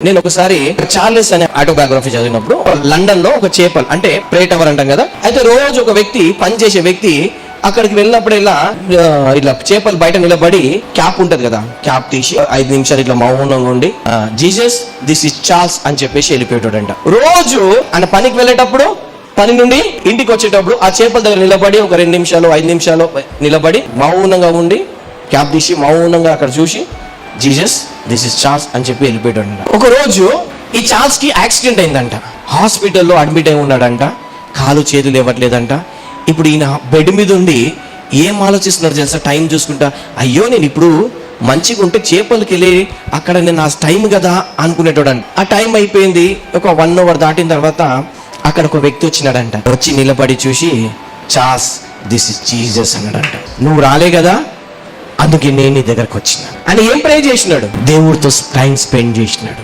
నేను ఒకసారి చార్లెస్ అనే ఆటోబయోగ్రఫీ చదివినప్పుడు లండన్ లో ఒక చేపల్ అంటే ప్రే టవర్ అంటాం కదా, అయితే రోజు ఒక వ్యక్తి పనిచేసే వ్యక్తి అక్కడికి వెళ్ళినప్పుడు ఇట్లా చేపలు బయట నిలబడి క్యాప్ ఉంటది కదా, క్యాప్ తీసి 5 నిమిషాలు ఇట్లా మౌనంగా ఉండి జీసస్ దిస్ ఇస్ చార్ల్స్ అని చెప్పేసి వెళ్ళిపోయాడంట. రోజు ఆయన పనికి వెళ్ళేటప్పుడు, పని నుండి ఇంటికి వచ్చేటప్పుడు ఆ చేపల దగ్గర నిలబడి ఒక 2 నిమిషాలు 5 నిమిషాలు నిలబడి మౌనంగా ఉండి క్యాప్ తీసి మౌనంగా అక్కడ చూసి జీసస్ దిస్ ఇస్ చార్ల్స్ అని చెప్పి వెళ్ళిపోయాడు. ఒక రోజు ఈ చార్ల్స్ కి యాక్సిడెంట్ అయిందంట, హాస్పిటల్లో అడ్మిట్ అయి ఉన్నాడంట, కాలు చేతులు ఇవ్వట్లేదంట. ఇప్పుడు ఈయన బెడ్ మీద ఉండి ఏం ఆలోచిస్తున్నాడు తెలుసా, టైం చూసుకుంటా, అయ్యో నేను ఇప్పుడు మంచిగా ఉంటే చేపలకి వెళ్ళి అక్కడ నేను ఆ టైం కదా అనుకునేటోడంట. ఆ టైం అయిపోయింది, ఒక 1 అవర్ దాటిన తర్వాత అక్కడ ఒక వ్యక్తి వచ్చినాడంట. వచ్చి నిలబడి చూసి చార్ల్స్ దిస్ ఇస్ జీసస్ అన్నాడంట. నువ్వు రాలే కదా అందుకే నేను నీ దగ్గరకు వచ్చిన అని ఏం ప్రే చేసినాడు, దేవుడితో టైం స్పెండ్ చేసినాడు.